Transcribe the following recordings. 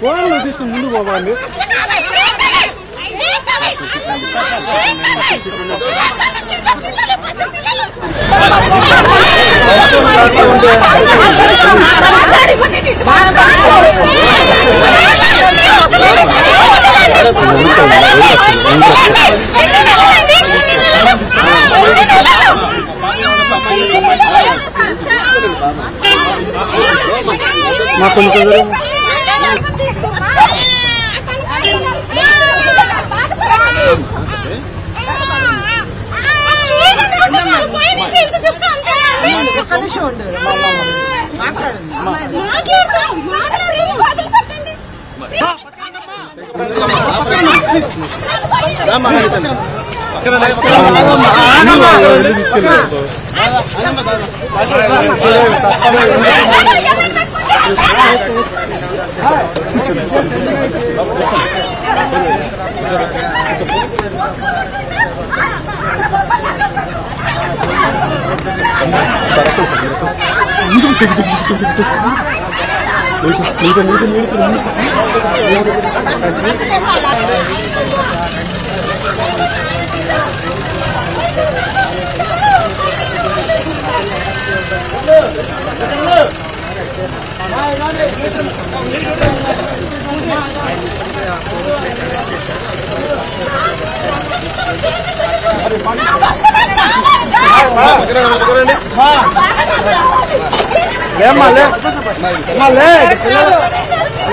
ఫోన్లు తీసుకుని ముందు పోవాలి. మా కొంచెం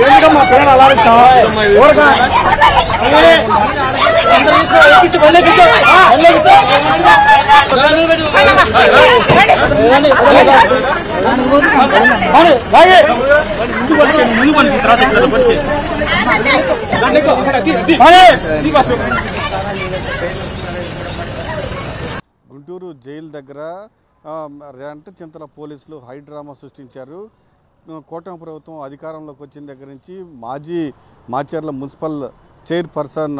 ఎందుకమ్మా పిల్లలు అలా గుంటూరు జైలు దగ్గర చింతల పోలీసులు హై డ్రామా సృష్టించారు. కూటమి ప్రభుత్వం అధికారంలోకి వచ్చిన దగ్గర నుంచి మాచర్ల మున్సిపల్ చైర్పర్సన్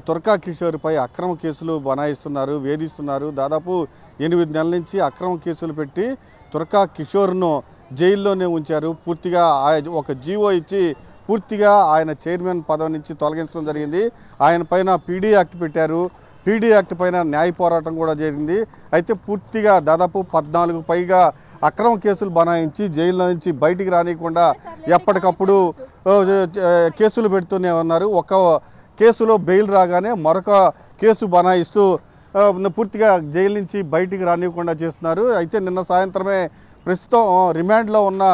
తురకా కిషోర్పై అక్రమ కేసులు బనాయిస్తున్నారు, వేధిస్తున్నారు. దాదాపు 8 నెలల నుంచి అక్రమ కేసులు పెట్టి తురకా కిషోర్ను జైల్లోనే ఉంచారు. పూర్తిగా ఒక జీవో ఇచ్చి పూర్తిగా ఆయన చైర్మన్ పదవి నుంచి తొలగించడం జరిగింది. ఆయన పైన పీడీ యాక్ట్ పెట్టారు. పీడీ యాక్ట్ పైన న్యాయ పోరాటం కూడా జరిగింది. అయితే పూర్తిగా దాదాపు 14 పైగా అక్రమ కేసులు బనాయించి జైల్లో నుంచి బయటికి రానియకుండా ఎప్పటికప్పుడు కేసులు పెడుతూనే ఉన్నారు. ఒక కేసులో బెయిల్ రాగానే మరొక కేసు బనాయిస్తూ పూర్తిగా జైలు నుంచి బయటికి రానివ్వకుండా చేస్తున్నారు. అయితే నిన్న సాయంత్రమే ప్రస్తుతం రిమాండ్లో ఉన్న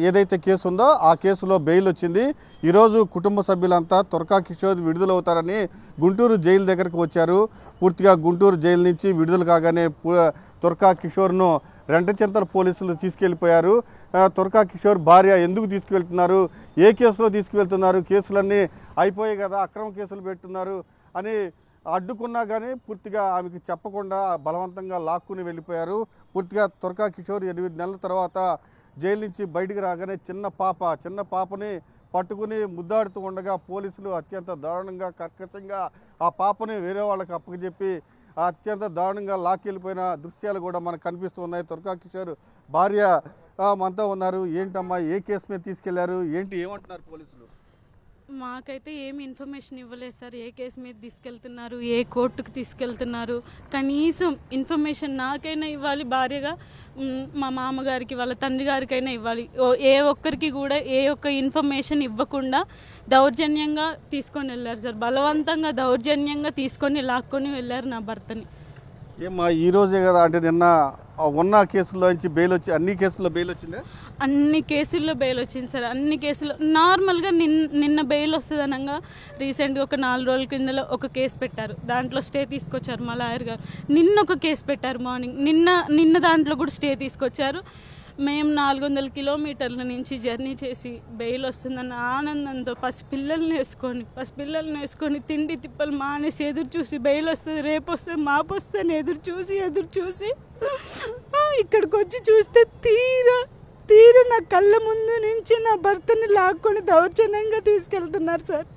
ఏదైతే కేసు ఉందో ఆ కేసులో బెయిల్ వచ్చింది. ఈరోజు కుటుంబ సభ్యులంతా తురకా కిషోర్ విడుదలవుతారని గుంటూరు జైలు దగ్గరకు వచ్చారు. పూర్తిగా గుంటూరు జైలు నుంచి విడుదల కాగానే తురకా కిషోర్ను రెంటచింతల పోలీసులు తీసుకెళ్లిపోయారు. తురకా కిషోర్ భార్య ఎందుకు తీసుకువెళ్తున్నారు, ఏ కేసులో తీసుకువెళ్తున్నారు, కేసులన్నీ అయిపోయాయి కదా, అక్రమ కేసులు పెడుతున్నారు అని అడ్డుకున్నా కానీ పూర్తిగా ఆమెకు చెప్పకుండా బలవంతంగా లాక్కుని వెళ్ళిపోయారు. పూర్తిగా తురకా కిషోర్ 8 నెలల తర్వాత జైలు నుంచి బయటికి రాగానే చిన్న పాపని పట్టుకుని ముద్దాడుతూ ఉండగా పోలీసులు అత్యంత దారుణంగా కర్కశంగా ఆ పాపని వేరే వాళ్ళకి అప్పచెప్పి అత్యంత దారుణంగా లాక్కెళ్ళిపోయిన దృశ్యాలు కూడా మనకు కనిపిస్తున్నాయి. తురకా కిషోర్ భార్య మనతో ఉన్నారు. ఏంటమ్మా, ఏ కేసు మీద తీసుకెళ్లారు, ఏమంటున్నారు పోలీసులు? మాకైతే ఏమి ఇన్ఫర్మేషన్ ఇవ్వలేదు సార్. ఏ కేసు మీద తీసుకెళ్తున్నారు, ఏ కోర్టుకు తీసుకెళ్తున్నారు, కనీసం ఇన్ఫర్మేషన్ నాకైనా ఇవ్వాలి, భార్యగా మా మామగారికి వాళ్ళ తండ్రి గారికైనా ఇవ్వాలి. ఏ ఒక్కరికి కూడా ఏ ఒక్క ఇన్ఫర్మేషన్ ఇవ్వకుండా దౌర్జన్యంగా తీసుకొని వెళ్ళారు సార్. బలవంతంగా దౌర్జన్యంగా తీసుకొని లాక్కొని వెళ్ళారు నా భర్తని. ఏమ్మా ఈ రోజే కదా, అంటే నిన్న ఉన్న కేసుల్లో నుంచి బెయిల్ వచ్చి అన్ని కేసుల్లో బెయిల్ వచ్చిందా? అన్ని కేసుల్లో బెయిల్ వచ్చింది సార్. అన్ని కేసుల్లో నార్మల్గా నిన్న బెయిల్ వస్తుంది అనగా రీసెంట్గా ఒక 4 రోజుల కిందలో ఒక కేసు పెట్టారు. దాంట్లో స్టే తీసుకొచ్చారు మా లాయర్ గారు. నిన్న ఒక కేసు పెట్టారు మార్నింగ్. నిన్న దాంట్లో కూడా స్టే తీసుకొచ్చారు. మేము 400 కిలోమీటర్ల నుంచి జర్నీ చేసి బెయిల్ వస్తుందన్న ఆనందంతో పసిపిల్లల్ని వేసుకొని తిండి తిప్పలు మానేసి ఎదురు చూసి బెయిల్ వస్తుంది, రేపు వస్తుంది, మాపు వస్తుంది ఎదురు చూసి ఇక్కడికి వచ్చి చూస్తే తీరా నా కళ్ళ ముందు నుంచి నా భర్తని లాక్కొని దౌర్జన్యంగా తీసుకెళ్తున్నారు సార్.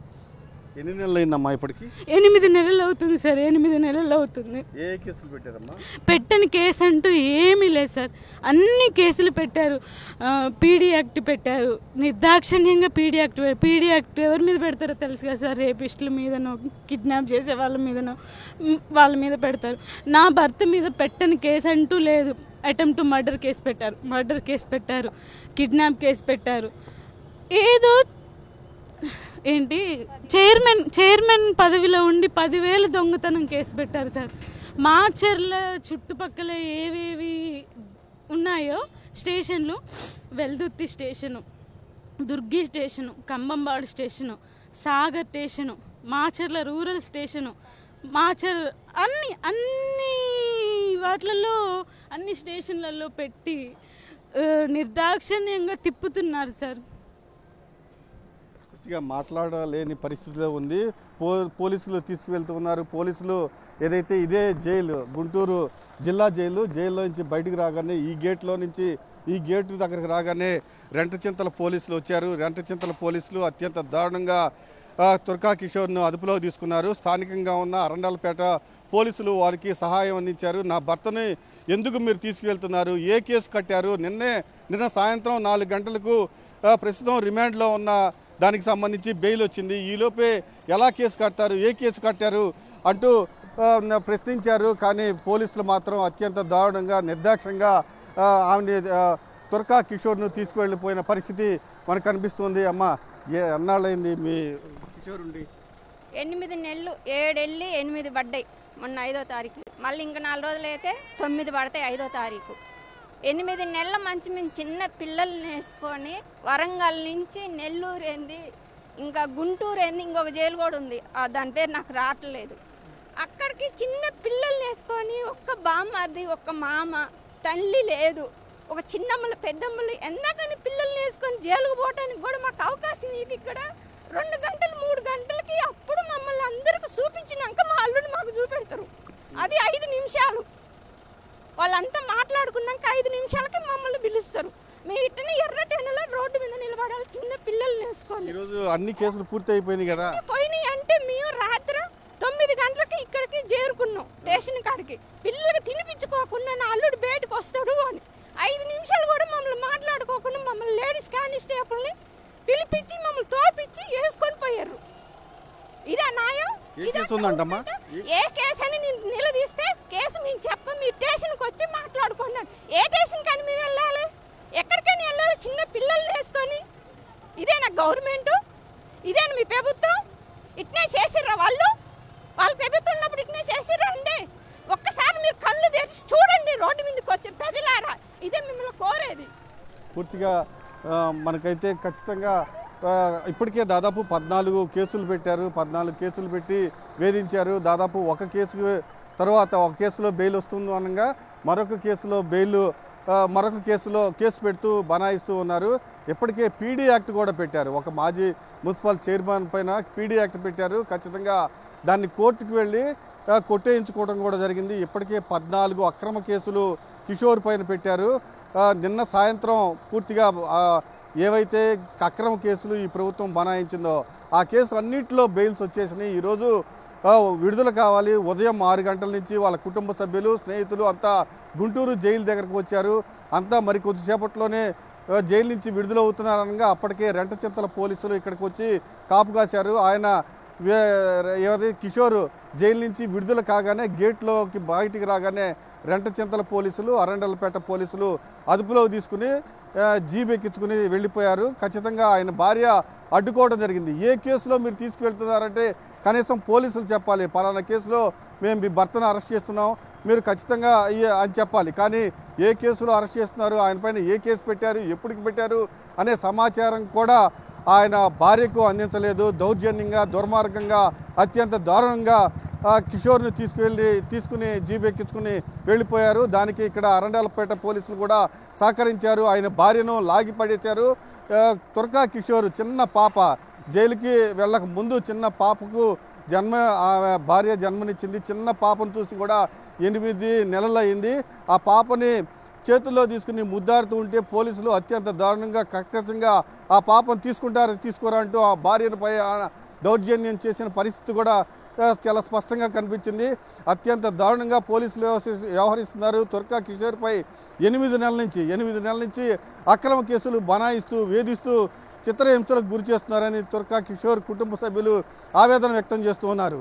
ఎన్ని నెలలు అయిందమ్మా ఇప్పటికి? 8 నెలలు అవుతుంది సార్. 8 నెలలు అవుతుంది. ఏ కేసులు పెట్టారమ్మా? పెట్టని కేసు అంటూ ఏమీ లేదు సార్. అన్ని కేసులు పెట్టారు. పీడీ యాక్ట్ పెట్టారు, నిర్దాక్షిణ్యంగా పీడీ యాక్ట్ ఎవరి మీద పెడతారో తెలుసు కదా సార్. రేపిస్టుల మీదనో కిడ్నాప్ చేసే వాళ్ళ మీద పెడతారు. నా భర్త మీద పెట్టని కేసు అంటూ లేదు. అటెంప్ట్ మర్డర్ కేసు పెట్టారు, కిడ్నాప్ కేసు పెట్టారు. ఏదో ఏంటి చైర్మన్ పదవిలో ఉండి 10,000 దొంగతనం కేసు పెట్టారు సార్. మాచర్ల చుట్టుపక్కల ఏవేవి ఉన్నాయో స్టేషన్లు, Veldurthi station, Durgi station, Kambampadu station, Sagar station, Macherla rural station, అన్ని వాటిలలో అన్ని స్టేషన్లలో పెట్టి నిర్దాక్షిణ్యంగా తిప్పుతున్నారు సార్. మాట్లాడలేని పరిస్థితిలో ఉంది. పోలీసులు తీసుకువెళ్తున్నారు. పోలీసులు ఏదైతే ఇదే జైలు, గుంటూరు జిల్లా జైల్లో నుంచి బయటకు రాగానే ఈ గేటు దగ్గరకు రాగానే రెంటచింతల పోలీసులు వచ్చారు. రెంటచింతల పోలీసులు అత్యంత దారుణంగా తుర్కా కిషోర్ను అదుపులో తీసుకున్నారు. స్థానికంగా ఉన్న అరండలపేట పోలీసులు వారికి సహాయం అందించారు. నా భర్తని ఎందుకు మీరు తీసుకువెళ్తున్నారు, ఏ కేసు కట్టారు, నిన్న సాయంత్రం 4 గంటలకు ప్రస్తుతం రిమాండ్లో ఉన్న దానికి సంబంధించి బెయిల్ వచ్చింది. ఈలోపే ఎలా కేసు కట్టారు, ఏ కేసు కట్టారు అంటూ ప్రశ్నించారు. కానీ పోలీసులు మాత్రం అత్యంత దారుణంగా నిర్దాక్షంగా ఆమె తుర్కా కిషోర్ను తీసుకువెళ్ళిపోయిన పరిస్థితి మనకు కనిపిస్తుంది. అమ్మ, ఎన్నాళ్ళైంది మీ కిషోర్ ఉండి? 8 నెలలు, 7 వెళ్ళి 8 పడ్డాయి మొన్న 5వ తారీఖు. మళ్ళీ ఇంకా 4 రోజులు అయితే 9 పడతాయి 5వ తారీఖు. 8 నెలల మంచి మేము చిన్న పిల్లల్ని వేసుకొని వరంగల్ నుంచి నెల్లూరు ఏంది, ఇంకా గుంటూరు ఏంది, ఇంకొక జైలు కూడా ఉంది, దాని పేరు నాకు రావట్లేదు. అక్కడికి చిన్న పిల్లల్ని వేసుకొని ఒక్క బామ్మది, ఒక్క మామ, తల్లి లేదు, ఒక చిన్నమ్మలు పెద్దమ్మలు ఎందాకని పిల్లల్ని వేసుకొని జైలుకు పోవడానికి కూడా మాకు అవకాశం ఇది. ఇక్కడ 2 గంటలు 3 గంటలకి అప్పుడు మమ్మల్ని అందరికి చూపించినాక మా అల్లుని మాకు చూపెడతారు. అది 5 నిమిషాలు. వాళ్ళంతా మాట్లాడుకున్నాక 5 నిమిషాలకి మమ్మల్ని పిలుస్తారు. మేము ఇట్టనే ఎర్రటెనలో రోడ్డు మీద నిలబడాలి చిన్న పిల్లల్ని వేసుకొని. ఈరోజు అన్ని కేసులు పూర్తి అయిపోయినాయి కదా? పోయినాయి అంటే మేము రాత్రి 9 గంటలకి ఇక్కడికి చేరుకున్నాం స్టేషన్ కాడికి. పిల్లలకి తినిపించుకోకుండా నా అల్లుడు బయటకు వస్తాడు అని 5 నిమిషాలు కూడా మమ్మల్ని మాట్లాడుకోకుండా మమ్మల్ని లేడీస్ కానిస్టేబుల్ని పిలిపించి మమ్మల్ని తోపించి వేసుకొని పోయారు. ఇదే న్యాయం? ఏ కేసు అని నిలదీస్తే కేసు మేము చెప్పం, మీ స్టేషన్కి వచ్చి మాట్లాడుకున్నాను. ఏ స్టేషన్ కానీ మేము వెళ్ళాలి, ఎక్కడికైనా వెళ్ళాలి చిన్న పిల్లల్ని వేసుకొని? ఇదేనా గవర్నమెంట్? ఇదేనా మీ ప్రభుత్వం? ఇట్నే చేసిర్రా వాళ్ళు ప్రభుత్వం ఉన్నప్పుడు ఇట్నే చేసిర్రా అండి? ఒక్కసారి మీరు కళ్ళు తెరిచి చూడండి రోడ్డు మీదకి వచ్చి ప్రజలారా, ఇదే మిమ్మల్ని కోరేది. పూర్తిగా మనకైతే ఖచ్చితంగా ఇప్పటికే దాదాపు 14 కేసులు పెట్టారు. 14 కేసులు పెట్టి వేధించారు. దాదాపు ఒక కేసు తర్వాత ఒక కేసులో బెయిల్ వస్తుంది అనగా మరొక కేసులో కేసు పెడుతూ బనాయిస్తూ ఉన్నారు. ఇప్పటికే పీడీ యాక్ట్ కూడా పెట్టారు. ఒక మాజీ మున్సిపల్ చైర్మన్ పైన పీడీ యాక్ట్ పెట్టారు. ఖచ్చితంగా దాన్ని కోర్టుకు వెళ్ళి కొట్టేయించుకోవడం కూడా జరిగింది. ఇప్పటికే 14 అక్రమ కేసులు కిషోర్ పైన పెట్టారు. నిన్న సాయంత్రం పూర్తిగా ఏవైతే అక్రమ కేసులు ఈ ప్రభుత్వం బనాయించిందో ఆ కేసులు అన్నింటిలో బెయిల్స్ వచ్చేసినాయి. ఈరోజు విడుదల కావాలి. ఉదయం 6 గంటల నుంచి వాళ్ళ కుటుంబ సభ్యులు, స్నేహితులు అంతా గుంటూరు జైలు దగ్గరకు వచ్చారు. అంతా మరి కొద్దిసేపట్లోనే జైలు నుంచి విడుదల అవుతున్నారనగా అప్పటికే రెంటచింతల పోలీసులు ఇక్కడికి వచ్చి కాపు కాశారు. ఆయన ఏదైతే కిషోర్ జైలు నుంచి విడుదల కాగానే గేట్లోకి బయటికి రాగానే రెంటచింతల పోలీసులు, అరండలపేట పోలీసులు అదుపులో తీసుకుని జీప్ ఎక్కించుకుని వెళ్ళిపోయారు. ఖచ్చితంగా ఆయన భార్య అడ్డుకోవడం జరిగింది. ఏ కేసులో మీరు తీసుకువెళ్తున్నారంటే కనీసం పోలీసులు చెప్పాలి, పలానా కేసులో మేము మీ భర్తను అరెస్ట్ చేస్తున్నాం, మీరు ఖచ్చితంగా అని చెప్పాలి. కానీ ఏ కేసులో అరెస్ట్ చేస్తున్నారు, ఆయన పైన ఏ కేసు పెట్టారు, ఎప్పటికి పెట్టారు అనే సమాచారం కూడా ఆయన భార్యకు అందించలేదు. దౌర్జన్యంగా, దుర్మార్గంగా, అత్యంత దారుణంగా కిషోర్ని తీసుకుని జీప్ ఎక్కించుకుని వెళ్ళిపోయారు. దానికి ఇక్కడ అరండాలపేట పోలీసులు కూడా సహకరించారు. ఆయన భార్యను లాగి పడేశారు. తురకా కిషోర్ చిన్న పాప జైలుకి వెళ్ళక ముందు చిన్న పాపకు భార్య జన్మనిచ్చింది. చిన్న పాపను చూసి కూడా 8 నెలలు అయింది. ఆ పాపని చేతుల్లో తీసుకుని ముద్దాడుతూ ఉంటే పోలీసులు అత్యంత దారుణంగా కక్కసంగా ఆ పాపను తీసుకోరా అంటూ ఆ భార్యపై దౌర్జన్యం చేసిన పరిస్థితి కూడా చాలా స్పష్టంగా కనిపించింది. అత్యంత దారుణంగా పోలీసులు వ్యవహరిస్తున్నారు. తురకా కిషోర్పై 8 నెలల నుంచి అక్రమ కేసులు బనాయిస్తూ వేధిస్తూ చిత్రహింసలకు గురి చేస్తున్నారని తురకా కిషోర్ కుటుంబ సభ్యులు ఆవేదన వ్యక్తం చేస్తూ ఉన్నారు.